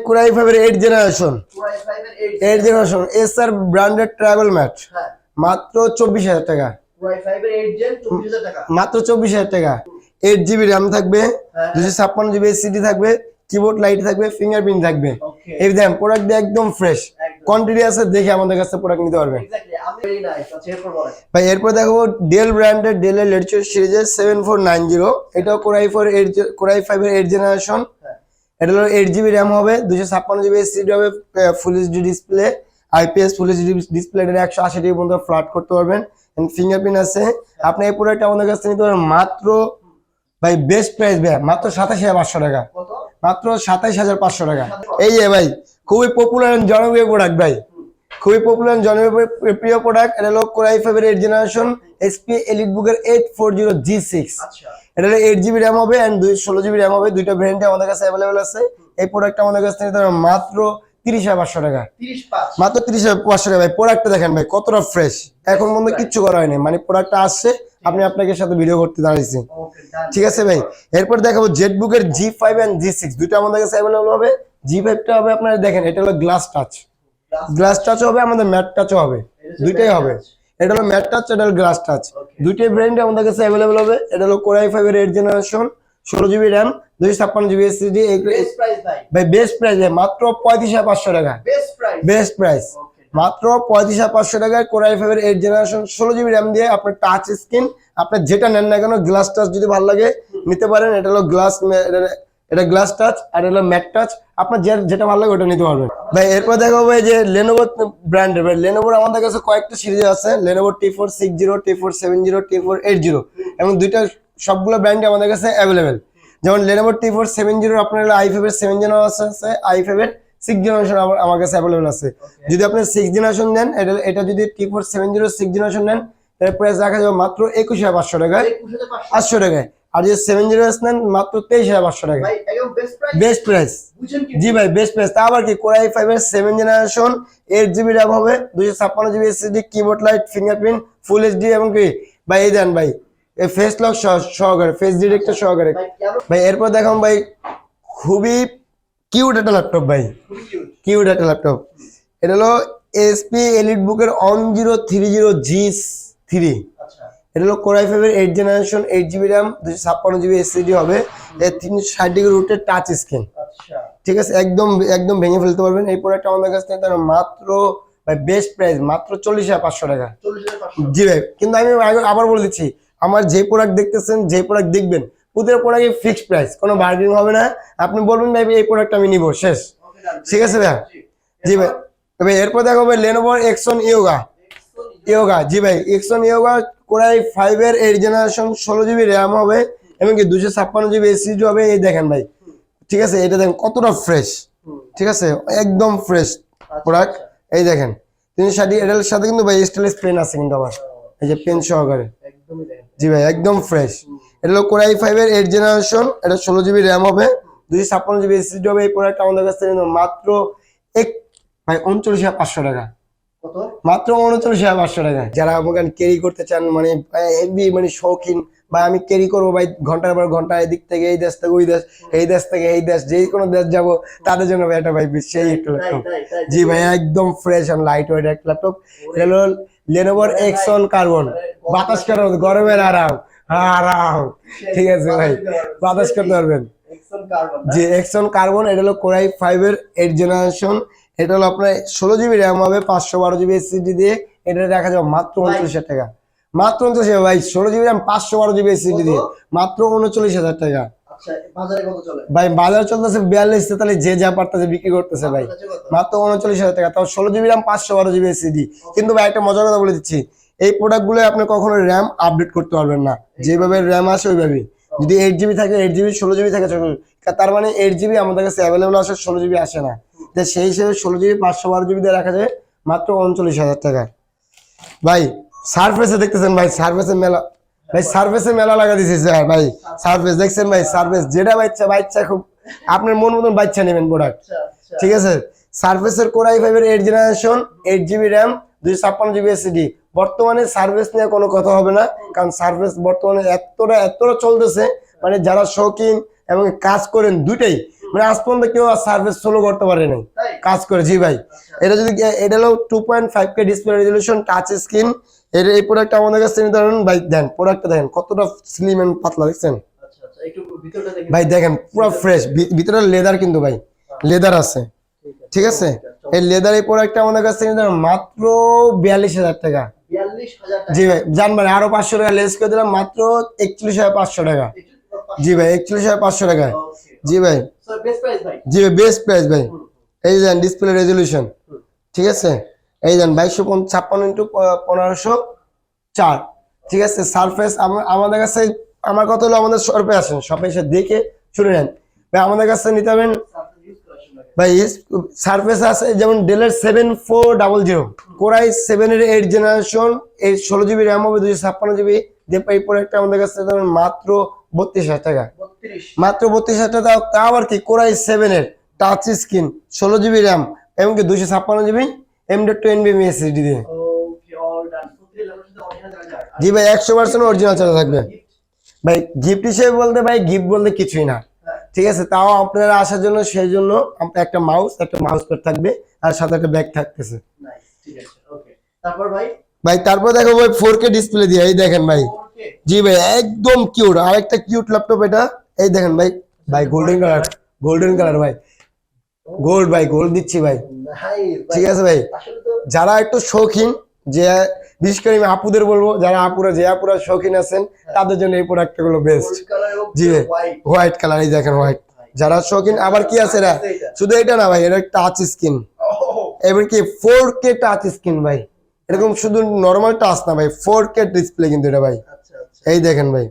Core i 5 এর 8 generation, core i 5 এর 8 generation SR branded travel mat, মাত্র 24000 টাকা। কোরাই 5 এর 8 জেন 24000 টাকা, মাত্র 24000 টাকা। 8 GB RAM থাকবে, 256 GB SSD থাকবে, কিবোর্ড লাইট থাকবে, ফিঙ্গারপ্রিন্ট থাকবে। এই দেখেন প্রোডাক্ট একদম ফ্রেশ, কোয়ান্টিটি আছে, দেখে আমাদের কাছে প্রোডাক্ট নিতে পারবেন। এক্স্যাক্টলি, আমি ভেরি নাইস। আচ্ছা এরপর বলেন ভাই, এরপর দেখো ডেল ব্র্যান্ডের ডেলের লেটেস্ট সিরিজের 7490, এটাও কোরাই 5 এর 8 জেনারেশন। এটা হলো 8 GB RAM হবে, 256 GB SSD হবে, full HD display, IPS full HD display, এটা 180 ডিগ্রি পর্যন্ত ফ্ল্যাট করতে পারবেন, ফিঙ্গারপ্রিন্ট আছে। আপনি এই প্রোডাক্ট আমাদের কাছে নিতে পারবেন মাত্র, ভাই বেস্ট প্রাইস ভাই, মাত্র 27500 টাকা, মাত্র 27500 টাকা। এই যে ভাই খুবই পপুলার জনপ্রিয় প্রোডাক্ট ভাই, খুবই পপুলার জনপ্রিয় প্রোডাক্ট। এটা হলো কোরাই 5 এর 8 জেনারেশন এসপি এলিট বুকের 840G6। আচ্ছা এটা হলো 8 GB RAM হবে এন্ড 16 GB RAM হবে, দুইটা ভেরিয়েন্টে আমাদের কাছে अवेलेबल আছে। এই প্রোডাক্টটা আমাদের কাছে নিতে পারবেন মাত্র 30500 টাকা, 35 মাত্র 30500 টাকা। ভাই প্রোডাক্টটা দেখেন ভাই কতটা ফ্রেশ, এখন পর্যন্ত কিচ্ছু করা হয়নি, মানে প্রোডাক্টটা আসছে আপনি আপনাদের সাথে ভিডিও করতে দাঁড়িয়েছি। ঠিক আছে ভাই, এরপর দেখাবো জেটবুকের G5 এন্ড G6, দুটো আমাদের কাছে अवेलेबल হবে। G5 টা হবে আপনারা দেখেন, এটা হলো গ্লাস টাচ, গ্লাস টাচ হবে, আমাদের ম্যাট টাচও হবে, দুইটাই হবে। এটা হলো ম্যাট টাচ, এটা হলো গ্লাস টাচ, দুইটাই ব্র্যান্ডে আমাদের কাছে अवेलेबल হবে। এটা হলো কোরাই 5 এর 8 generation, 16 GB RAM, 256 GB SSD। Best price ভাই বেস্ট প্রাইস মাত্র 35500 টাকা, বেস্ট প্রাইস মাত্র 35500 টাকায় কোরাই 5 এর 8 জেনারেশন 16 GB RAM দিয়ে আপনার টাচ স্ক্রিন, আপনার যেটা নেন না কেন গ্লাস টাচ যদি ভালো লাগে নিতে পারেন। এটা হলো গ্লাস, এটা গ্লাস টাচ, আর হলো ম্যাট টাচ, আপনার যেটা ভালো লাগে ওটা নিতে পারবেন। ভাই এরপর দেখাবো ভাই যে লেনোভো ব্র্যান্ডের, ভাই লেনোভোর আমাদের কাছে কয়েকটা সিরিজ আছে, লেনোভো T460, T470, T480, এবং দুইটা সবগুলো ব্র্যান্ডে আমাদের কাছে अवेलेबल। যেমন লেনোভো T470 আপনার হলো i5 এর 7 জেনারেশন আছে, i5 এর 6 জেনারেশন আমার কাছে अवेलेबल আছে। যদি আপনি 6 জেনারেশন নেন, এটা যদি T470 6 জেনারেশন নেন, এর প্রাইস রাখা যাবে মাত্র 21500 টাকায়, 500 টাকায়। আর যদি 7 জেনারেশন নেন মাত্র 23500 টাকায়, ভাই একদম বেস্ট প্রাইস। জি ভাই বেস্ট প্রাইস। তা আবার কি কোরাই 5 এর 7 জেনারেশন 8 GB RAM হবে, 256 GB SSD, keyboard light, fingerprint, full HD, এবং কি ভাই এই দেন ভাই এই ফেস লক সহকারে, ফেস ডিটেক্টর সহকারে। ভাই এরপর দেখাম ভাই খুবই কিউট একটা ল্যাপটপ, ভাই কিউট একটা ল্যাপটপ। এটা হলো এসপি এলিট বুকের 1030G3। এটা হলো কোরাই 5 এর 8 generation, 8 GB RAM, 256 GB SSD হবে, 360 ডিগ্রি রোটেট টাচ স্ক্রিন। ঠিক আছে, একদম একদম ভেঙে ফেলতে পারবেন। এই প্রোডাক্ট আমাদের কাছ থেকে মাত্র ভাই বেস্ট প্রাইস মাত্র 40500 টাকা। জি ভাই, কিন্তু আমি আবার বলে দিচ্ছি, আমার যে প্রোডাক্ট দেখতেছেন, যে প্রোডাক্ট দেখবেন, প্রতিটা প্রোডাক্টে ফিক্সড প্রাইস, কোনো বার্গেনিং হবে না। আপনি বলবেন ভাই এই প্রোডাক্ট আমি নিব, শেষ। ঠিক আছে ভাই? জি ভাই। তবে এরপর দেখো ভাই লেনোভো এক্সন ইয়োগা। জি ভাই, এক্সন ইয়োগা কোরাই 5 এর 8 জেনারেশন, 16 GB RAM হবে, এবং কি 256 GB SSD হবে। এই দেখেন ভাই, ঠিক আছে, এটা দেখেন কতটা ফ্রেশ, ঠিক আছে, একদম ফ্রেশ প্রোডাক্ট। এই দেখেন 360, এটার সাথে কিন্তু ভাই স্টেনলেস পেন আছে কিন্তু আবার, এই যে পেন সহকারে। জি ভাই একদম ফ্রেশ। এটা হলো কোরাই 5 এর 8 জেনারেশন, এটা 16 GB RAM হবে, 256 GB SSD হবে। এই প্রোডাক্ট আমাদের কাছ থেকে মাত্র ভাই 39500 টাকা, মাত্র 39500 টাকা। যারা আমাকে ক্যারি করতে চান, মানে হেভি, মানে শৌখিন, বা আমি ক্যারি করবো ভাই ঘন্টার পর ঘন্টা, এদিক থেকে এই দেশ থেকে ওই দেশ, এই দেশ থেকে এই দেশ, যে কোনো দেশ যাবো, তাদের জন্য ভাই এটা ভাই সেই একটা ল্যাপটপ। জি ভাই একদম ফ্রেশ এন্ড লাইট ওয়েট একটা ল্যাপটপ। এটা হলো লেনোভোর এক্সন কার্বন, বাতাস কার্বন, গরমের আরাম। ঠিক আছে ভাই, বাতাস করতে পারবেন। জি এক্সন কার্বন, এটা হলো কোরাই 5 এর 8 জেনারেশন। এটা হলো আপনার 16 GB RAM হবে, 512 GB SSD দিয়ে। এটা দেখা যাবে মাত্র 39000 টাকা, মাত্র 39000 ভাই। 16 GB RAM 512 GB SSD দিয়ে মাত্র 39000 টাকা। ভাই বাজার চলতেছে 42, যে যা পারতেছে বিক্রি করতেছে ভাই, মাত্র 39000 টাকা, তাও 16 GB RAM 512 GB SSD। কিন্তু ভাই একটা মজার কথা বলে দিচ্ছি, এই প্রোডাক্ট গুলো আপনি কখনো র্যাম আপডেট করতে পারবেন না, যেভাবে র্যাম আসে ওইভাবেই। যদি 8 GB থাকে 8 GB, 16 GB থাকে, তার মানে 8 GB আমাদের কাছে অ্যাভেলেবল আসে, 16 GB আসে না। সেই হিসেবে 16 GB 512 GB দিয়ে রাখা যায় মাত্র 39000 টাকা। ভাই সারফেসে দেখতেছেন ভাই, সারফেসে মেলা, ভাই সারফেসে মেলা লাগা দিয়েছে স্যার। ভাই সারফেস দেখছেন ভাই, সারফেস যেটা বাচ্চা খুব আপনার মন মতন বাচ্চা নেবেন প্রোডাক্ট। ঠিক আছে, সারফেসের কোরাই 5 এর 8 generation, 8 GB RAM, 256 GB SSD। বর্তমানে সার্ভিস নিয়ে কোনো কথা হবে না, কারণ সার্ভিস বর্তমানে এতটা চলতেছে, মানে যারা শৌখিন এবং কাজ করেন দুইটাই, মানে আজ পর্যন্ত কেউ সার্ভিস সোলো করতে পারে নাই, তাই কাজ করে। জি ভাই, এটা যদি এটা হলো 2.5K display resolution touch screen. এই প্রোডাক্ট আমাদের কাছে নিতে পারবেন ভাই। দেন প্রোডাক্টটা দেখেন কতটা স্লিম এন্ড পাতলা, দেখছেন আচ্ছা আচ্ছা, একটু ভিতরটা দেখি ভাই। দেখেন পুরো ফ্রেশ, ভিতরে লেদার কিন্তু ভাই, লেদার আছে, ঠিক আছে। এই লেদার এই প্রোডাক্টটা আমাদের কাছে নিতে পারবেন মাত্র 42,000 টাকা। 42,000 টাকা। জি ভাই, জানবেন আরো 500 টাকা লেস করে দিলাম, মাত্র 41,500 টাকা। জি ভাই, 41,500 টাকা। জি ভাই, স্যার বেস্ট প্রাইস ভাই। জি ভাই, বেস্ট প্রাইস ভাই। এই দেন ডিসপ্লে রেজলিউশন, ঠিক আছে। এই দেন 2256x1504, ঠিক আছে। সারফেস আমাদের কাছে, আমার কথা হলো আমাদের শপে আসেন, শপে এসে দেখে শুনে নেন ভাই। আমাদের কাছে নিতে পারবেন ভাই। সারফেস আছে যেমন ডেলের 7400 কোরাই 7 এর 8 জেনারেশন, এই 16GB র্যাম হবে, 256GB দিয়ে এই প্রোডাক্টটা আমাদের কাছে নিতে পারবেন মাত্র 32,000 টাকা। 32 মাত্র 32,000 টাকা। তাও আবার কি কোরাই 7 এর টাচ স্ক্রিন, 16GB র্যাম, এমনকি 256GB M.2 NVMe SSD দিয়ে। ওকে, অল ডান। 32 লাখের সাথে অরিজিনাল চার্জার। জি ভাই, 100% অরিজিনাল চার্জার থাকবে ভাই। গিফট হিসেবে বলতে ভাই, গিফট বলতে কিছুই না, ঠিক আছে। তাও আপনারা আসার জন্য, সেই জন্য একটা মাউস প্যাড থাকবে, আর সাথে একটা ব্যাগ থাকতেছে নাইস, ঠিক আছে, ওকে। তারপর ভাই ভাই। তারপর দেখো ভাই 4K ডিসপ্লে দিয়ে, এই দেখেন ভাই। 4K জি ভাই, একদম কিউট, আরেকটা কিউট ল্যাপটপ এটা। এই দেখেন ভাই, গোল্ডেন কালার ভাই, গোল্ড ভাই, গোল্ড দিচ্ছি ভাই, নাইস ভাই। ঠিক আছে ভাই। আসলে তো যারা একটু শৌখিন, যে বিশেষ করে আমি আপুদের বলবো, যারা আপুরা শৌখিন আছেন, তাদের জন্য এই প্রোডাক্ট গুলো বেস্ট। গোল্ড কালার এবং জি হোয়াইট। হোয়াইট কালার, এই দেখেন হোয়াইট। যারা শৌখিন, আবার কি আছে এটা, শুধু এটা না ভাই, এটা টাচ স্ক্রিন, এবার কি 4K টাচ স্ক্রিন ভাই। এরকম শুধু নরমাল টাচ না ভাই, 4K ডিসপ্লে কিন্তু এটা ভাই। আচ্ছা আচ্ছা এই দেখেন ভাই,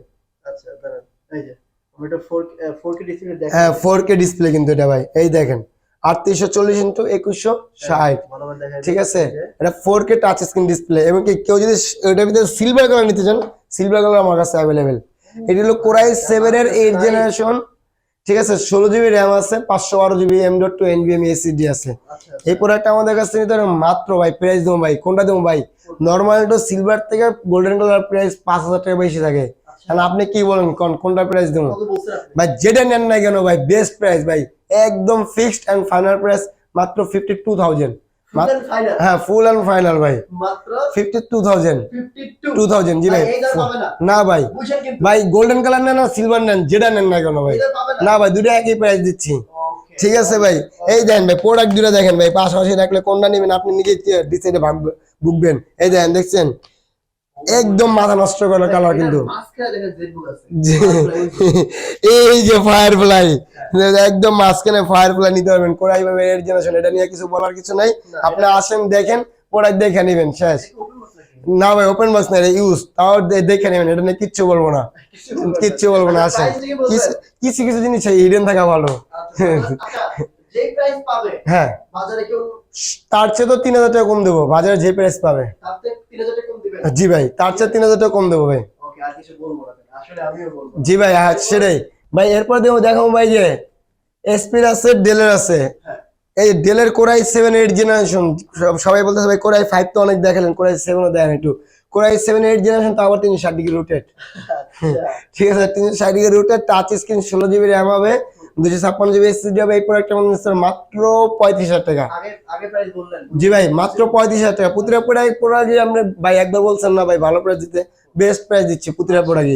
আচ্ছা, দাঁড়ান, এই যে আমি এটা 4K ডিসপ্লে দেখেন। হ্যাঁ 4K ডিসপ্লে কিন্তু এটা ভাই। এই দেখেন 3840x2160, ভালোভাবে দেখেন, ঠিক আছে। এটা 4K টাচ স্ক্রিন ডিসপ্লে, এবং কি কেউ যদি এটার ভিতরে সিলভার কালার নিতে চান, সিলভার কালার আমার কাছে অ্যাভেলেবেল। এটি হলো কোরাই 7 এর 8 জেনারেশন, ঠিক আছে। 16GB র্যাম আছে, 512GB M.2 NVMe SSD আছে। আচ্ছা এই প্রোডাক্ট আমাদের কাছে নিতে পারেন মাত্র ভাই, প্রাইস দেবো ভাই, কোনটা দেবো ভাই, নর্মাল তো সিলভার থেকে গোল্ডেন কালার প্রাইস 5,000 টাকা বেশি থাকে। তাহলে আপনি কি বলেন, কোনটা প্রাইস দেবো কত বলছেন আপনি? ভাই? যেটা নেন না কেন ভাই, বেস্ট প্রাইস ভাই, একদম ফিক্সড এন্ড ফাইনাল প্রাইস মাত্র 52,000। ফুল ফাইনাল হ্যাঁ, ফুল এন্ড ফাইনাল ভাই, মাত্র 52,000। 52 জি ভাই, এই দাম পাবে না। না ভাই, বুঝেন কিন্তু ভাই গোল্ডেন কালার নেন না সিলভার নেন, যেটা নেন না কেন ভাই, এই দাম পাবে না। না ভাই, দুটো একই প্রাইস দিচ্ছি, ওকে, ঠিক আছে ভাই। এই দেখেন ভাই, প্রোডাক্ট দুটো দেখেন ভাই, পাশাপাশি রাখলে কোনটা নেবেন আপনি নিজে ডিসাইডে বুঝবেন। এই দেখেন, দেখছেন একদম মাথা নষ্ট করা কালার কিন্তু। মাঝখানে দেখেন জেটবুক আছে। জি, এই যে ফায়ারফ্লাই, একদম মাঝখানে ফায়ারফ্লাই নিতে পারবেন কোরাই ভাবে এর জেনারেশন। এটা নিয়ে কিছু বলার কিছু নাই, আপনি আসেন দেখেন, প্রোডাক্ট দেখে নেবেন, শেষ। ওপেন বক্স নাকি? না ভাই, ওপেন বক্স না, ইউজ, তাও দেখে নেবেন, এটা নিয়ে কিচ্ছু বলবো না, কিচ্ছু বলবো না। আসেন, প্রাইস কি বলবেন? কিছু কিছু জিনিস হিডেন থাকা ভালো। আচ্ছা, আচ্ছা, যে প্রাইস পাবে হ্যাঁ, বাজারে কেউ তার চেয়ে তো 3,000 টাকা কম দেবো, বাজারে যে প্রাইস পাবে। তার থেকে 3,000 টাকা কম দিবেন? জি ভাই, তার চেয়ে 3,000 টাকা কম দেবো ভাই। ওকে, আর কিছু বলবো না, আসলে আমিও বলবো না। জি ভাই, হ্যাঁ সেটাই ভাই। এরপর দেখো ভাই, যে এসপির আছে, ডেলের আছে। হ্যাঁ। এই ডেলের কোরাই 7 8 জেনারেশন, সবাই বলতেছে ভাই কোরাই 5 তো অনেক দেখালেন, কোরাই 7 ও দেখেন একটু। কোরাই 7 8 জেনারেশন, তো আবার 360° রোটেট, আচ্ছা, ঠিক আছে। 360° rotate, touch screen, 16GB RAM হবে, 256GB SSD হবে। এই প্রোডাক্টটা আমাদের মাত্র 35,000 টাকা। আগে প্রাইস বললেন। জি ভাই, মাত্র 35,000 টাকা। পুতিরা প্রোডাক্ট আপনি ভাই একবার বলছেন না ভাই, ভালো প্রাইস দিতে, বেস্ট প্রাইস দিচ্ছি পুতিরা প্রোডাক্ট,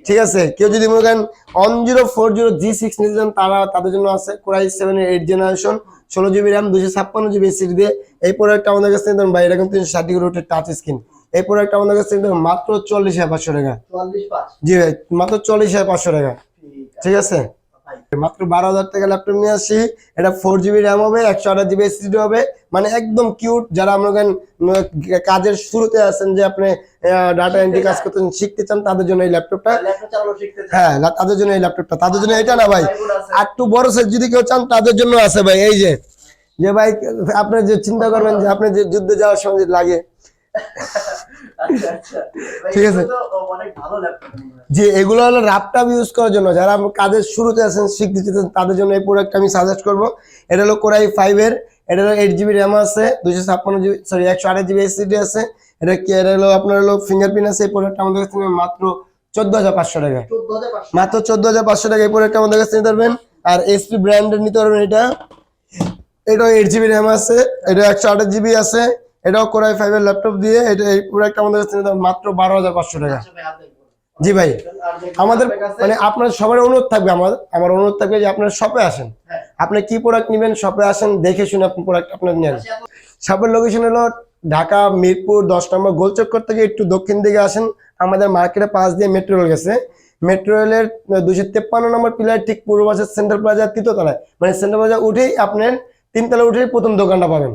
ঠিক আছে। কেউ যদি মনে করেন 1040 G6 নিতে চান, তাদের জন্য আছে কোরাই 7 এর 8 generation, 16GB RAM, 256GB SSD দিয়ে। এই প্রোডাক্ট আমাদের কাছে নিতে ভাই, এটা কিন্তু 360° রোটেট টাচ স্ক্রিন। এই প্রোডাক্ট আমাদের কাছে নিতে মাত্র 40,500 টাকা। 44,500। জি ভাই, মাত্র 40,500 টাকা, ঠিক আছে। ভাই মাত্র 12,000 টাকা ল্যাপটপ নিয়ে আসি। এটা 4GB র্যাম হবে, 128GB SSD হবে, মানে একদম কিউট। যারা আপনার কাজের শুরুতে আছেন, যে আপনি ডাটা এন্ট্রি কাজ করতে শিখতে চান, তাদের জন্য এই ল্যাপটপটা। ল্যাপটপ চালানো শিখতে চান? হ্যাঁ, তাদের জন্য এই ল্যাপটপটা, তাদের জন্য এটা না ভাই, ভাই বোন আছে? আর একটু বড় সাইজ যদি কেউ চান, তাদের জন্য আছে ভাই। এই যে ভাই, আপনি যে চিন্তা করবেন যে আপনি যে যুদ্ধে যাওয়ার সময় যে লাগে, আচ্ছা আচ্ছা ভাই, ঠিক আছে। এগুলো তো অনেক ভালো ল্যাপটপ। যে এগুলো হলো ল্যাপটপ ইউজ করার জন্য, যারা কাজের শুরুতে আছেন, শিখতে চান, তাদের জন্য এই প্রোডাক্ট আমি সাজেস্ট করবো। এটা হলো কোরাই 5 এর, এটা হলো 8GB র্যাম আছে, 128GB SSD আছে। এটা হলো আপনার হলো ফিঙ্গারপ্রিন্ট আছে। এই প্রোডাক্ট আমাদের কাছে মাত্র 14,500 টাকা, 14,500। মাত্র 14,500 টাকা। এই প্রোডাক্ট আমাদের কাছে নিতে পারবেন। আর এসপি ব্র্যান্ডের নিতে পারবেন এটাও 8 GB র্যাম আছে, এটা 128 GB আছে, এটাও কোরাই 5 এর ল্যাপটপ দিয়ে এটা এই প্রোডাক্ট আমাদের কাছে নিতে হবে মাত্র 12,500 টাকা। আচ্ছা ভাই, আর দেখবো না। জি ভাই, আর দেখবো না, আমাদের আপনার কাছে- মানে আপনার সবার অনুরোধ থাকবে, আমার অনুরোধ থাকবে যে আপনার শপে আসেন, হ্যাঁ। আপনি কি প্রোডাক্ট নেবেন শপে আসেন, দেখে শুনে আপনি প্রোডাক্ট আপনার নেন। আচ্ছা, এত- শপের লোকেশন হলো ঢাকা মিরপুর 10 নম্বর গোলচক্কর থেকে একটু দক্ষিণ দিকে আসেন, আমাদের মার্কেটে পাশ দিয়ে মেট্রো রেল গেছে, মেট্রো রেলের 253 নম্বর পিলার ঠিক পূর্ব পাশে সেন্ট্রাল প্লাজা তৃতীয় তলায়, মানে সেন্ট্রাল প্লাজা উঠেই আপনার 3 তলা উঠেই প্রথম দোকানটা পাবেন।